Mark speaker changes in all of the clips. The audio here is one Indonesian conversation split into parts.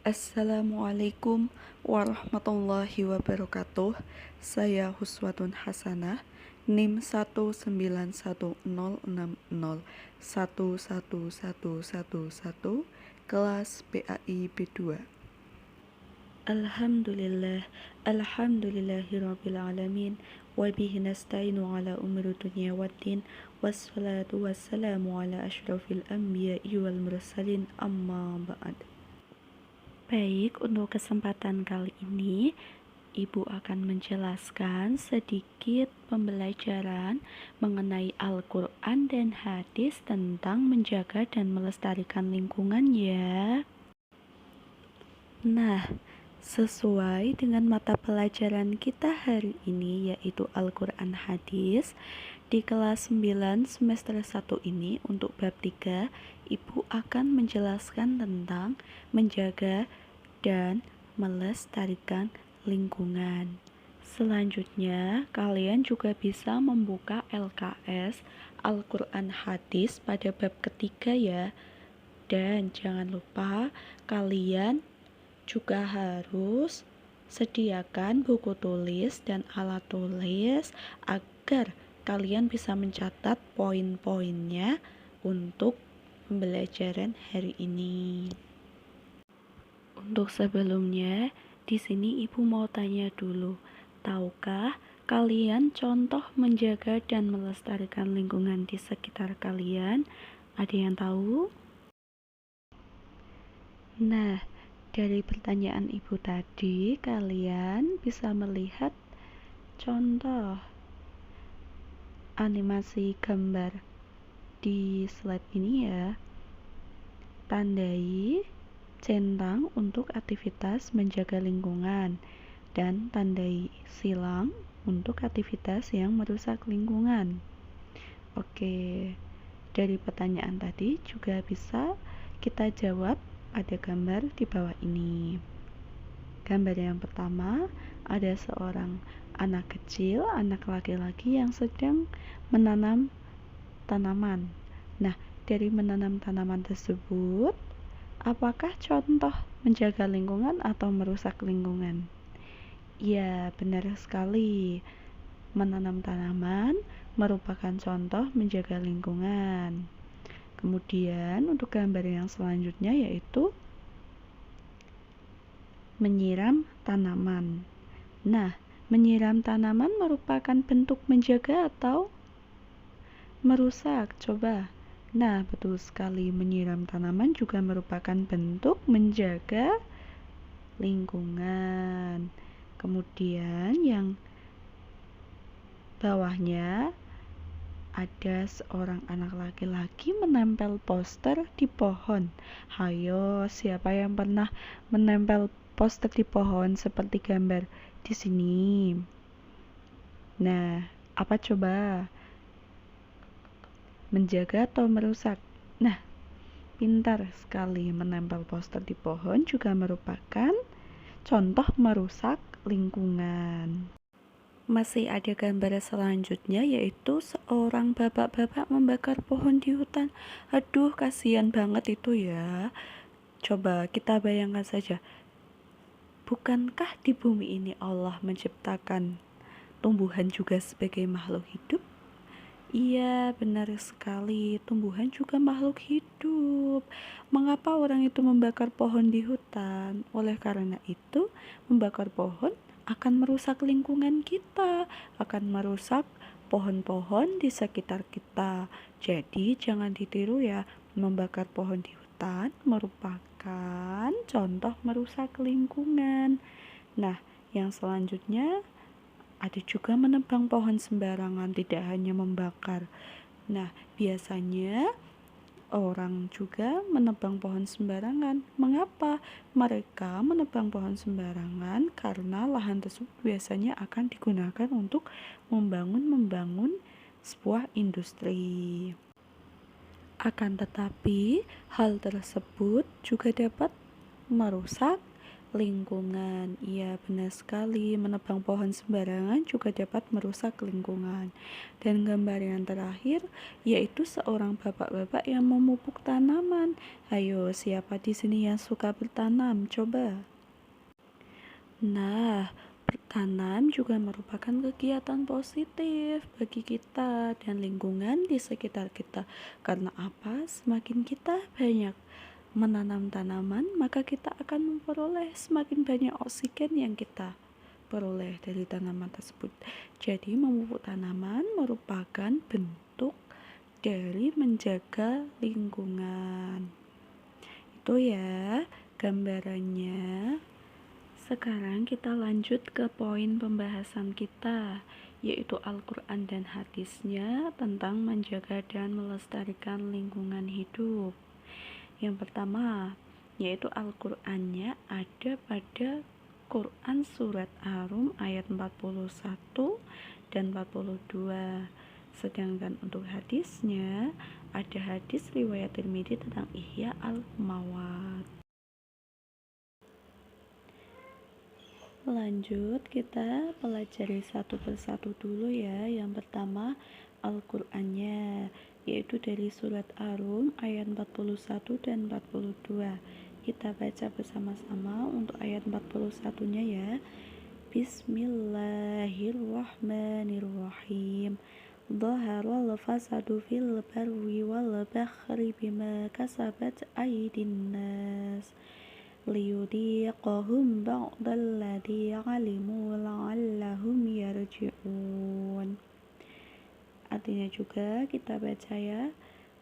Speaker 1: Assalamualaikum warahmatullahi wabarakatuh. Saya Huswatun Hasanah, NIM 19106011111, kelas PAI B2. Alhamdulillahirrabbilalamin. Wabihi nasta'inu ala umuri dunya waddin. Wassalatu wassalamu ala asyrafil anbiya'i wal mursalin, amma ba'd. Baik, untuk kesempatan kali ini Ibu akan menjelaskan sedikit pembelajaran mengenai Al-Quran dan hadis tentang menjaga dan melestarikan lingkungan ya. Nah, sesuai dengan mata pelajaran kita hari ini yaitu Al-Quran Hadis, di kelas 9 semester 1 ini untuk bab 3, Ibu akan menjelaskan tentang menjaga dan melestarikan lingkungan. Selanjutnya, kalian juga bisa membuka LKS Al-Quran Hadis pada bab ketiga ya. Dan jangan lupa kalian juga harus sediakan buku tulis dan alat tulis agar kalian bisa mencatat poin-poinnya untuk pembelajaran hari ini. Untuk sebelumnya, di sini Ibu mau tanya dulu, tahukah kalian contoh menjaga dan melestarikan lingkungan di sekitar kalian? Ada yang tahu? Nah, dari pertanyaan Ibu tadi, kalian bisa melihat contoh animasi gambar di slide ini ya. Tandai centang untuk aktivitas menjaga lingkungan dan tandai silang untuk aktivitas yang merusak lingkungan. Oke, dari pertanyaan tadi juga bisa kita jawab ada gambar di bawah ini. Gambar yang pertama, ada seorang anak kecil, anak laki-laki yang sedang menanam tanaman. Nah, dari menanam tanaman tersebut, apakah contoh menjaga lingkungan atau merusak lingkungan? Ya, benar sekali. Menanam tanaman merupakan contoh menjaga lingkungan. Kemudian untuk gambar yang selanjutnya yaitu menyiram tanaman. Nah, menyiram tanaman merupakan bentuk menjaga atau merusak? Coba. Nah, betul sekali, menyiram tanaman juga merupakan bentuk menjaga lingkungan. Kemudian yang bawahnya ada seorang anak laki-laki menempel poster di pohon. Hayo, siapa yang pernah menempel poster di pohon seperti gambar di sini? Nah, apa coba? Menjaga atau merusak? Nah, pintar sekali, menempel poster di pohon juga merupakan contoh merusak lingkungan. Masih ada gambar selanjutnya yaitu seorang bapak-bapak membakar pohon di hutan. Aduh, kasihan banget itu ya. Coba kita bayangkan saja, bukankah di bumi ini Allah menciptakan tumbuhan juga sebagai makhluk hidup? Iya, benar sekali, tumbuhan juga makhluk hidup. Mengapa orang itu membakar pohon di hutan? Oleh karena itu, membakar pohon akan merusak lingkungan kita, akan merusak pohon-pohon di sekitar kita. Jadi jangan ditiru ya, membakar pohon di hutan merupakan contoh merusak lingkungan. Nah, yang selanjutnya ada juga menebang pohon sembarangan, tidak hanya membakar. Nah, biasanya orang juga menebang pohon sembarangan. Mengapa mereka menebang pohon sembarangan? Karena lahan tersebut biasanya akan digunakan untuk membangun sebuah industri. Akan tetapi, hal tersebut juga dapat merusak lingkungan. Iya, benar sekali. Menebang pohon sembarangan juga dapat merusak lingkungan. Dan gambar yang terakhir yaitu seorang bapak-bapak yang memupuk tanaman. Ayo, siapa di sini yang suka bertanam? Coba. Nah, bertanam juga merupakan kegiatan positif bagi kita dan lingkungan di sekitar kita. Karena apa? Semakin kita banyak menanam tanaman, maka kita akan memperoleh semakin banyak oksigen yang kita peroleh dari tanaman tersebut. Jadi memupuk tanaman merupakan bentuk dari menjaga lingkungan. Itu ya gambarannya. Sekarang kita lanjut ke poin pembahasan kita, yaitu Al-Quran dan hadisnya tentang menjaga dan melestarikan lingkungan hidup. Yang pertama, yaitu Al-Qur'annya ada pada Quran Surat Ar-Rum ayat 41 dan 42. Sedangkan untuk hadisnya, ada hadis riwayat Tirmidzi tentang Ihya al-Mawat. Lanjut, kita pelajari satu persatu dulu ya. Yang pertama, Al-Qur'annya, yaitu dari surat Ar-Rum ayat 41 dan 42. Kita baca bersama-sama untuk ayat 41-nya ya. Bismillahirrahmanirrahim. Dhaharal fasadu fil barri wal bahri bima kasabat aydin nas liyudhiqahum ba'dalladzi 'alimu la'allahum yarji'un. Artinya juga kita baca ya,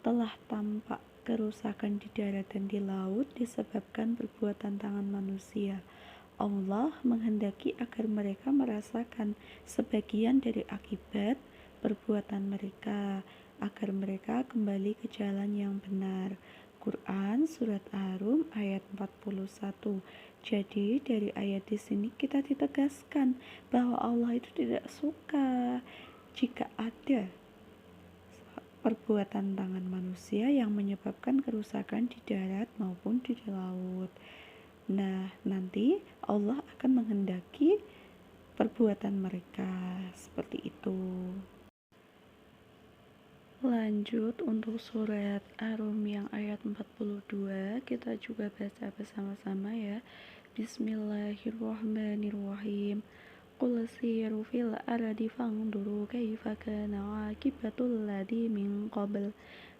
Speaker 1: telah tampak kerusakan di darat dan di laut disebabkan perbuatan tangan manusia. Allah menghendaki agar mereka merasakan sebagian dari akibat perbuatan mereka, agar mereka kembali ke jalan yang benar. Quran Surat Ar-Rum ayat 41. Jadi dari ayat di sini kita ditegaskan bahwa Allah itu tidak suka jika ada perbuatan tangan manusia yang menyebabkan kerusakan di darat maupun di laut. Nah, nanti Allah akan menghendaki perbuatan mereka seperti itu. Lanjut untuk surat Ar-Rum yang ayat 42, kita juga baca bersama-sama ya. Bismillahirrahmanirrahim. Qul siru fil ardi fanzuru kaifa kana aqibatul ladzi min qabl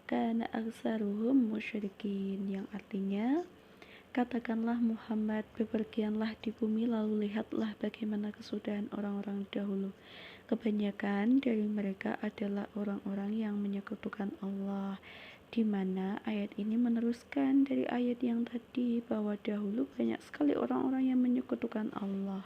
Speaker 1: kana aktsaruhum musyrikin, yang artinya, katakanlah Muhammad, bepergianlah di bumi lalu lihatlah bagaimana kesudahan orang-orang dahulu. Kebanyakan dari mereka adalah orang-orang yang menyekutukan Allah, di mana ayat ini meneruskan dari ayat yang tadi bahwa dahulu banyak sekali orang-orang yang menyekutukan Allah.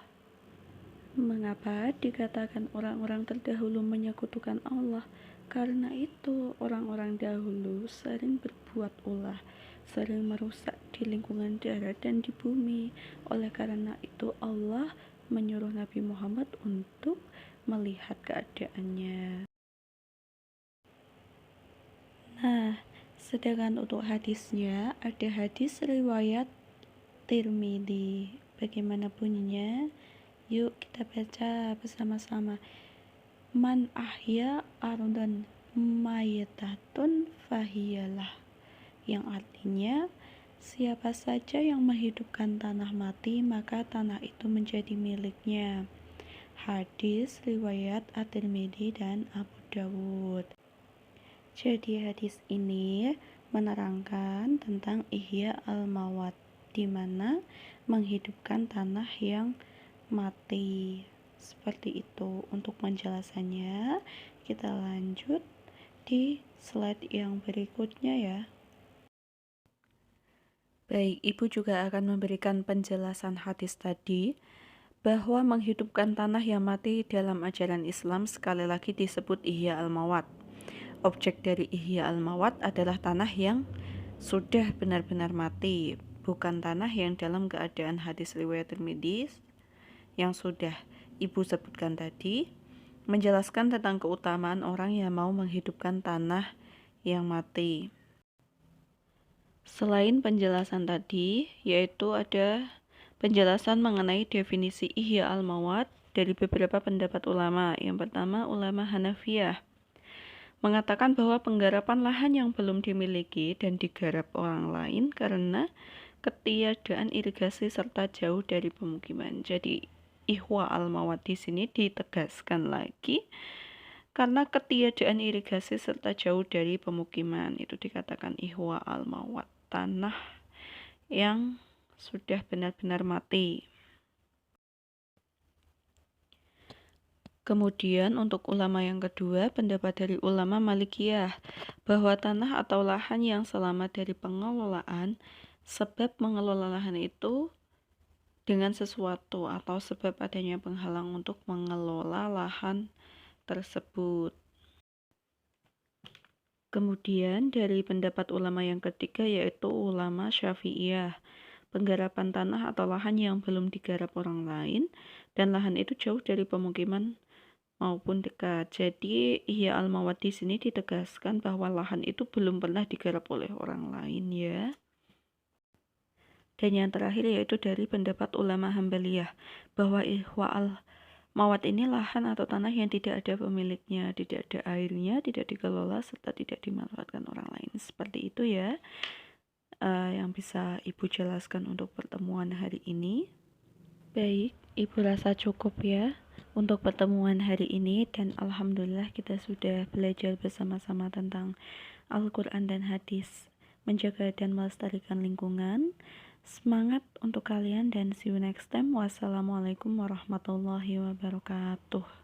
Speaker 1: Mengapa dikatakan orang-orang terdahulu menyekutukan Allah? Karena itu orang-orang dahulu sering berbuat ulah, sering merusak di lingkungan darat dan di bumi. Oleh karena itu Allah menyuruh Nabi Muhammad untuk melihat keadaannya. Nah, sedangkan untuk hadisnya ada hadis riwayat Tirmidzi. Bagaimana bunyinya? Yuk kita baca bersama-sama. Man ahya ardan mayitatun fahiyalah, yang artinya, siapa saja yang menghidupkan tanah mati maka tanah itu menjadi miliknya. Hadis riwayat At-Tirmidzi dan Abu Dawud. Jadi hadis ini menerangkan tentang Ihya al-Mawat, di mana menghidupkan tanah yang mati. Seperti itu. Untuk penjelasannya, kita lanjut di slide yang berikutnya ya. Baik, Ibu juga akan memberikan penjelasan hadis tadi, bahwa menghidupkan tanah yang mati dalam ajaran Islam sekali lagi disebut Ihya al-Mawat. Objek dari Ihya al-Mawat adalah tanah yang sudah benar-benar mati, bukan tanah yang dalam keadaan hadis riwayat Tirmidzi yang sudah Ibu sebutkan tadi, menjelaskan tentang keutamaan orang yang mau menghidupkan tanah yang mati. Selain penjelasan tadi, yaitu ada penjelasan mengenai definisi ihya al-mawat dari beberapa pendapat ulama. Yang pertama, ulama Hanafiyah mengatakan bahwa penggarapan lahan yang belum dimiliki dan digarap orang lain karena ketiadaan irigasi serta jauh dari pemukiman. Jadi ihwa al-mawat di sini ditegaskan lagi karena ketiadaan irigasi serta jauh dari pemukiman. Itu dikatakan ihwa al-mawat, tanah yang sudah benar-benar mati. Kemudian untuk ulama yang kedua, pendapat dari ulama Malikiyah bahwa tanah atau lahan yang selamat dari pengelolaan sebab mengelola lahan itu dengan sesuatu atau sebab adanya penghalang untuk mengelola lahan tersebut. Kemudian dari pendapat ulama yang ketiga yaitu ulama Syafi'iyah, penggarapan tanah atau lahan yang belum digarap orang lain dan lahan itu jauh dari pemukiman maupun dekat. Jadi ihya al-mawat di sini ditegaskan bahwa lahan itu belum pernah digarap oleh orang lain ya. Dan yang terakhir yaitu dari pendapat ulama Hambaliyah bahwa ihwa al-mawat ini lahan atau tanah yang tidak ada pemiliknya, tidak ada airnya, tidak dikelola serta tidak dimanfaatkan orang lain. Seperti itu ya yang bisa Ibu jelaskan untuk pertemuan hari ini. Baik, Ibu rasa cukup ya untuk pertemuan hari ini, dan alhamdulillah kita sudah belajar bersama-sama tentang Al-Quran dan hadis, menjaga dan melestarikan lingkungan. Semangat untuk kalian dan see you next time. Wassalamualaikum warahmatullahi wabarakatuh.